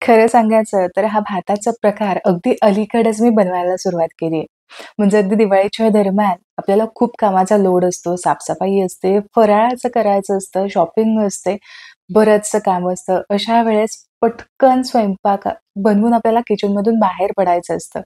खरं सांगायचं तर हा भाताचा प्रकार अगदी अलीकडेच मी बनवायला सुरुवात केली आहे. म्हणजे अगदी दिवाळीच्या दरम्यान आपल्याला खूप कामाचा लोड असतो, साफसफाई असते, फराळाचं करायचं असतं, शॉपिंग असते, बरंचसं काम असतं. अशा वेळेस पटकन स्वयंपाक बनवून आपल्याला किचनमधून बाहेर पडायचं असतं.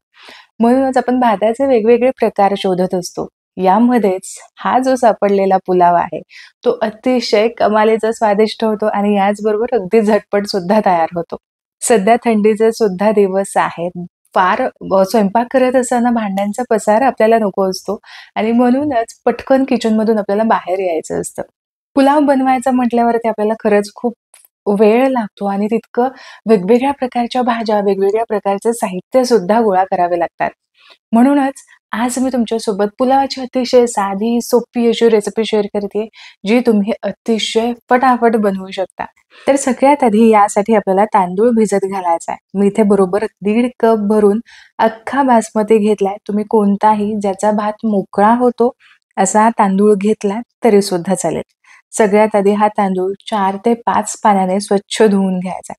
म्हणूनच आपण भाताचे वेगवेगळे प्रकार शोधत असतो. यामध्येच हा जो सापडलेला पुलाव आहे, तो अतिशय कमालीचा स्वादिष्ट होतो आणि याचबरोबर अगदी झटपट सुद्धा तयार होतो. सध्या थंडीचे सुद्धा दिवस आहेत. फार स्वयंपाक करत असताना भांड्यांचा पसारा आपल्याला नको असतो आणि म्हणूनच पटकन किचनमधून आपल्याला बाहेर यायचं असतं. पुलाव बनवायचा म्हटल्यावरती आपल्याला खरंच खूप वेळ लागतो आणि तितकं वेगवेगळ्या प्रकारच्या भाज्या, वेगवेगळ्या प्रकारचं साहित्य सुद्धा गोळा करावे लागतात. म्हणूनच आज मी तुमच्यासोबत पुलावाची अतिशय साधी, सोपी अशी रेसिपी शेअर करते, जी तुम्ही अतिशय फटाफट बनवू शकता. तर सगळ्यात आधी यासाठी आपल्याला तांदूळ भिजत घालायचा आहे. मी इथे बरोबर 1.5 कप भरून अख्खा बासमती घेतलाय. तुम्ही कोणताही ज्याचा भात मोकळा होतो असा तांदूळ घेतला तरी सुद्धा चालेल. सगळ्यात आधी हा तांदूळ 4 ते 5 पाण्याने स्वच्छ धुवून घ्यायचा.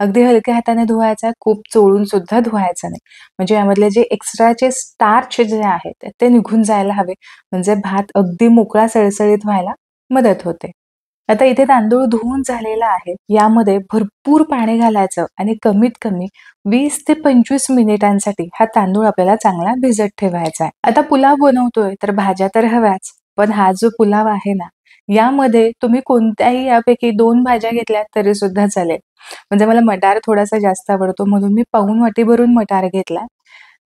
अगदी हलक्या हाताने धुवायचा, खूप चोळून सुद्धा धुवायचा नाही. म्हणजे यामधले जे एक्स्ट्राचे स्टार्च जे आहेत ते निघून जायला हवे. म्हणजे भात अगदी मोकळा सळसळीत व्हायला मदत होते. आता इथे तांदूळ धुवून झालेला आहे. यामध्ये भरपूर पाणी घालायचं आणि कमीत कमी 20 ते 25 मिनिटांसाठी हा तांदूळ आपल्याला चांगला भिजत ठेवायचा आहे. आता पुलाव बनवतोय तर भाज्या तर हव्याच. पण हा जो पुलाव आहे ना, यामध्ये तुम्ही कोणत्याही यापैकी 2 भाज्या घेतल्यात तरी सुद्धा चालेल. म्हणजे मला मटार थोडासा जास्त आवडतो म्हणून मी पाऊण वाटी भरून मटार घेतला.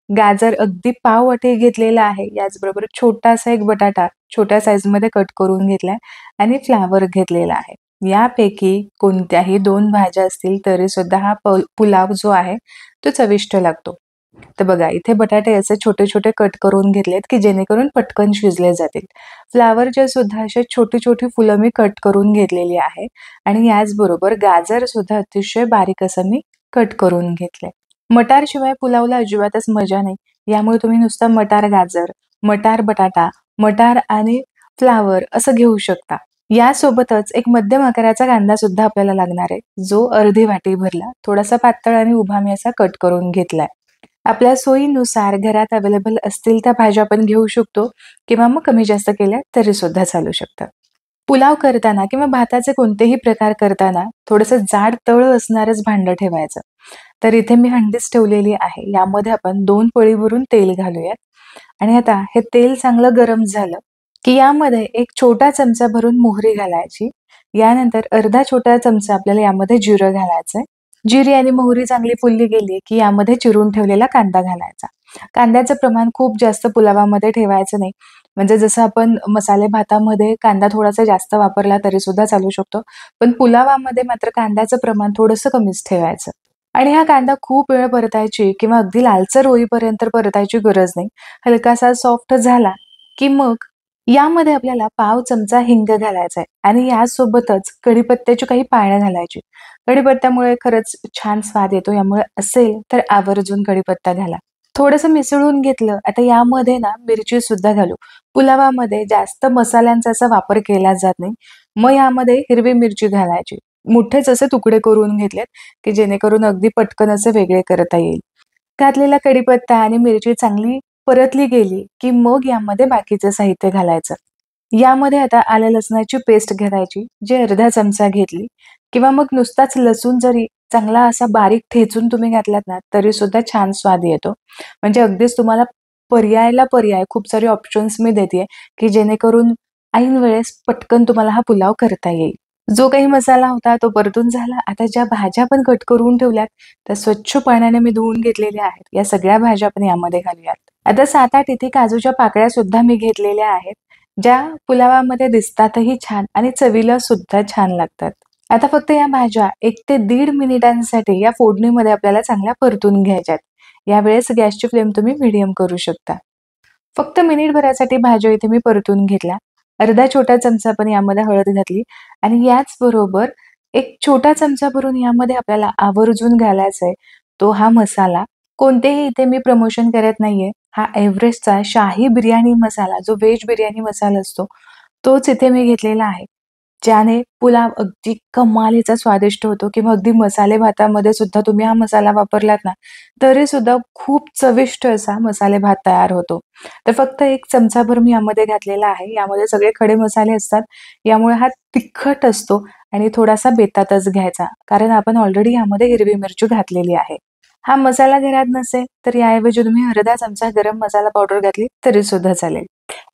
गाजर अगदी पाव वाटी घेतलेला आहे. याचबरोबर छोटासा एक बटाटा छोट्या साईजमध्ये कट करून घेतलाय आणि फ्लॉवर घेतलेला आहे. यापैकी कोणत्याही 2 भाज्या असतील तरी सुद्धा हा पुलाव जो आहे तो चविष्ट लागतो. तर बघा इथे बटाटे असे छोटे-छोटे कट करून घेतलेत, की जेणेकरून पटकन शिजले जातील. फ्लॉवरचे सुद्धा असे छोटी-छोटी फुलं मी कट करून घेतलेली आहे आणि याचबरोबर गाजर सुद्धा अतिशय बारीक असं मी कट करून घेतलंय. मटारशिवाय पुलावला अजिबातच मजा नाही. यामुळे तुम्ही नुसता मटार गाजर, मटार बटाटा, मटार आणि फ्लॉवर असं घेऊ शकता. यासोबतच एक मध्यम आकाराचा कांदा सुद्धा आपल्याला लागणार आहे, जो अर्धी वाटी भरला. थोडासा पातळ आणि उभा मी असा कट करून घेतलाय. आपल्या सोयीनुसार घरात अवेलेबल असतील त्या भाज्या आपण घेऊ शकतो किंवा मग कमी जास्त केल्या तरी सुद्धा चालू शकतं. पुलाव करताना किंवा भाताचे कोणतेही प्रकार करताना थोडंसं जाड तळ असणारच भांडं ठेवायचं. तर इथे मी हंडीच ठेवलेली आहे. यामध्ये आपण 2 पळी भरून तेल घालूयात आणि आता हे तेल चांगलं गरम झालं, की यामध्ये एक छोटा चमचा भरून मोहरी घालायची. यानंतर अर्धा छोटा चमचा आपल्याला यामध्ये जिरं घालायचंय. जिरी आणि मोहरी चांगली फुलली गेली, की यामध्ये चिरून ठेवलेला कांदा घालायचा. कांद्याचं प्रमाण खूप जास्त पुलावामध्ये ठेवायचं नाही. म्हणजे जसं आपण मसाले भातामध्ये कांदा थोडासा जास्त वापरला तरी सुद्धा चालू शकतो. पण पुलावामध्ये मात्र कांद्याचं प्रमाण थोडंसं कमीच ठेवायचं. आणि हा कांदा खूप वेळ परतायची किंवा अगदी लालसर होईपर्यंत परतायची गरज नाही. हलकासा सॉफ्ट झाला, की मग यामध्ये आपल्याला पाव चमचा हिंग घालायचा आहे आणि यासोबतच कढीपत्त्याची काही पानं घालायची. कढीपत्त्यामुळे खरंच छान स्वाद येतो. यामुळे असेल तर आवर्जून कढीपत्ता घाला. थोडंसं मिसळून घेतलं. आता यामध्ये ना मिरची सुद्धा घालू. पुलावामध्ये जास्त मसाल्यांचा असा वापर केला जात नाही. मग यामध्ये हिरवी मिरची घालायची. मोठेच असे तुकडे करून घेतलेत, की जेणेकरून अगदी पटकन असे वेगळे करता येईल. घातलेला कढीपत्ता आणि मिरची चांगली परतली गेली, की मग यामध्ये बाकीचं साहित्य घालायचं. यामध्ये आता आलं लसणाची पेस्ट घालायची, जी अर्धा चमचा घेतली किंवा मग नुसताच लसूण जरी चांगला असा बारीक ठेचून तुम्ही घातलात ना, तरी सुद्धा छान स्वाद येतो. म्हणजे अगदीच तुम्हाला पर्यायाला पर्याय खूप सारे ऑप्शन्स मी देतेय, की जेणेकरून ऐन वेळेस पटकन तुम्हाला हा पुलाव करता येईल. जो काही मसाला होता तो परतून झाला. आता ज्या भाज्या आपण कट करून ठेवल्यात, त्या स्वच्छ पाण्याने मी धुवून घेतलेल्या आहेत. या सगळ्या भाज्या आपण यामध्ये घालूयात. आता 7-8 इथे काजूच्या पाकळ्या सुद्धा मी घेतलेल्या आहेत, ज्या पुलावामध्ये दिसतातही छान आणि चवीला सुद्धा छान लागतात. आता फक्त या भाज्या 1 ते 1.5 मिनिटांसाठी या फोडणीमध्ये आपल्याला चांगल्या परतून घ्यायच्यात. यावेळेस गॅसची फ्लेम तुम्ही मीडियम करू शकता. फक्त मिनिटभरासाठी भाज्या इथे मी परतून घेतल्या. अर्धा छोटा चमचा पण यामध्ये हळद घातली आणि याचबरोबर एक छोटा चमचा भरून यामध्ये आपल्याला आवर्जून घालायचा आहे, तो हा मसाला. कोणतेही इथे मी प्रमोशन करत नाहीये. हा एव्हरेस्टचा शाही बिर्याणी मसाला, जो व्हेज बिर्याणी मसाला असतो, तोच इथे मी घेतलेला आहे. ज्याने पुलाव अगदी कमालीचा स्वादिष्ट होतो किंवा अगदी मसाले भातामध्ये सुद्धा तुम्ही हा मसाला वापरलात ना, तरी सुद्धा खूप चविष्ट असा मसाले भात तयार होतो. तर फक्त 1 चमचाभर मी यामध्ये घातलेला आहे. यामध्ये सगळे खडे मसाले असतात. यामुळे हा तिखट असतो आणि थोडासा बेतातच घ्यायचा. कारण आपण ऑलरेडी यामध्ये हिरवी मिरची घातलेली आहे. हा मसाला घरात नसेल, तर याऐवजी तुम्ही अर्धा चमचा गरम मसाला पावडर घातली तरी सुद्धा चालेल.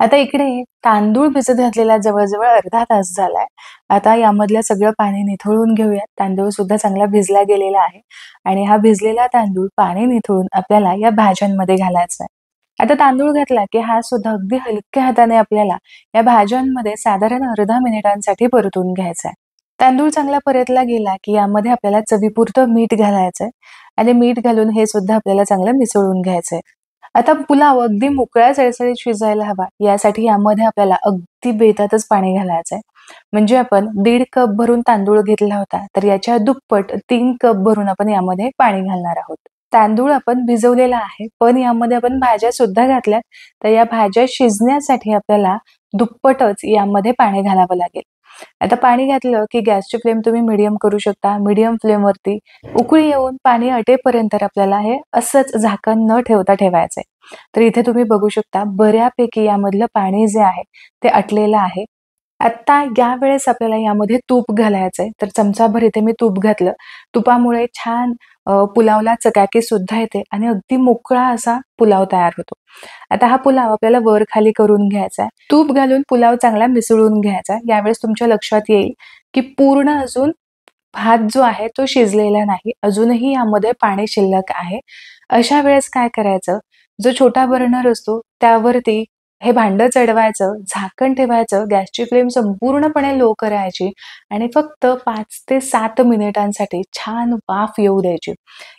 आता इकडे तांदूळ भिजत घातलेला जवळ-जवळ अर्धा तास झालाय. आता यामधलं सगळं पाणी निथळून घेऊयात. तांदूळ सुद्धा चांगला भिजला गेलेला आहे आणि हा भिजलेला तांदूळ पाणी निथळून आपल्याला या भाज्यांमध्ये घालायचा आहे. आता तांदूळ घातला, की हा सुद्धा अगदी हलक्या हाताने आपल्याला या भाज्यांमध्ये साधारण अर्धा मिनिटांसाठी परतून घ्यायचा आहे. तांदूळ चांगला परतला गेला, की यामध्ये आपल्याला चवीपुरतं मीठ घालायचंय आणि मीठ घालून हे सुद्धा आपल्याला चांगलं मिसळून घ्यायचंय. आता पुलाव अगदी मोकळ्या सळसळीत शिजायला हवा, यासाठी यामध्ये आपल्याला अगदी बेतातच पाणी घालायचंय. म्हणजे आपण 1.5 कप भरून तांदूळ घेतला होता, तर याच्या दुप्पट 3 कप भरून आपण यामध्ये पाणी घालणार आहोत. तांदूळ आपण भिजवलेला आहे, पण यामध्ये आपण भाज्या सुद्धा घातल्यात, तर या भाज्या शिजण्यासाठी आपल्याला दुप्पटच यामध्ये पाणी घालावं लागेल. आता पाणी घातलं, की गॅसची फ्लेम तुम्ही मीडियम करू शकता. मीडियम फ्लेमवरती उकळी येऊन पाणी आटेपर्यंत आपल्याला हे असंच झाकण न ठेवता ठेवायचंय. तर इथे तुम्ही बघू शकता बऱ्यापैकी यामधलं पाणी जे आहे ते आटलेलं आहे. आता यावेळेस आपल्याला यामध्ये तूप घालायचंय. तर चमचाभर इथे मी तूप घातलं. तुपामुळे छान पुलावला चकाकी सुद्धा येते आणि अगदी मोकळा असा पुलाव तयार होतो. आता हा पुलाव आपल्याला वर-खाली करून घ्यायचा आहे. तूप घालून पुलाव चांगला मिसळून घ्यायचा. यावेळेस तुमच्या लक्षात येईल, की पूर्ण अजून भात जो आहे तो शिजलेला नाही. अजूनही यामध्ये पाणी शिल्लक आहे. अशा वेळेस काय करायचं, जो छोटा बर्नर असतो त्यावरती हे भांडं चढवायचं, झाकण ठेवायचं, गॅसची फ्लेम संपूर्णपणे लो करायची आणि फक्त 5 ते 7 मिनिटांसाठी छान वाफ येऊ द्यायची.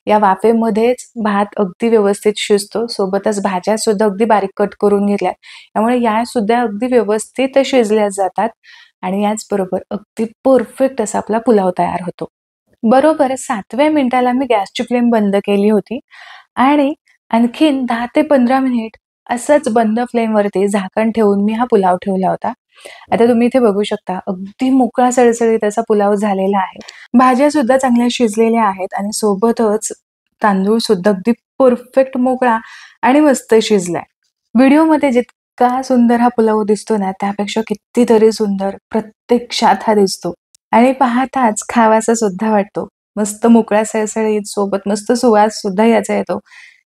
या वाफेमध्येच भात अगदी व्यवस्थित शिजतो. सोबतच भाज्यासुद्धा अगदी बारीक कट करून घेतल्यात. त्यामुळे यासुद्धा अगदी व्यवस्थित शिजल्या जातात आणि याचबरोबर अगदी परफेक्ट असा आपला पुलाव तयार होतो. बरोबर 7व्या मिनिटाला मी गॅसची फ्लेम बंद केली होती आणि आणखीन 10 ते 15 मिनिट असंच बंद फ्लेमवरती झाकण ठेवून मी हा पुलाव ठेवला होता. आता तुम्ही इथे बघू शकता अगदी मोकळा सळसळीत असा पुलाव झालेला आहे. भाज्या सुद्धा चांगल्या शिजलेल्या आहेत आणि सोबतच तांदूळ सुद्धा अगदी परफेक्ट मोकळा आणि मस्त शिजलाय. व्हिडिओमध्ये जितका सुंदर हा पुलाव दिसतो ना, त्यापेक्षा कितीतरी सुंदर प्रत्यक्षात हा दिसतो. आणि पाहताच खावासा सुद्धा वाटतो. मस्त मोकळ्या सळसळीत सोबत मस्त सुवास सुद्धा याचा येतो.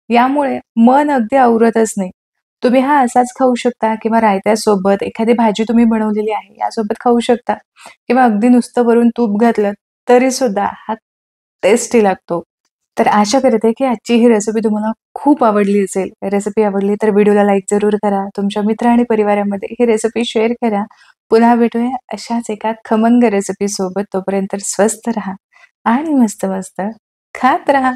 यामुळे मन अगदी आवरतच नाही. तुम्ही हा असाच खाऊ शकता किंवा रायत्यासोबत एखादी भाजी तुम्ही बनवलेली आहे यासोबत खाऊ शकता किंवा अगदी नुसतं वरून तूप घातलं तरी सुद्धा हा टेस्टी लागतो. तर आशा करते की आजची ही रेसिपी तुम्हाला खूप आवडली असेल. रेसिपी आवडली तर व्हिडिओला लाईक जरूर करा. तुमच्या मित्र आणि परिवारामध्ये ही रेसिपी शेअर करा. पुन्हा भेटूया अशाच एका खमंग रेसिपी सोबत. तोपर्यंत स्वस्थ राहा आणि मस्त-मस्त खात राहा.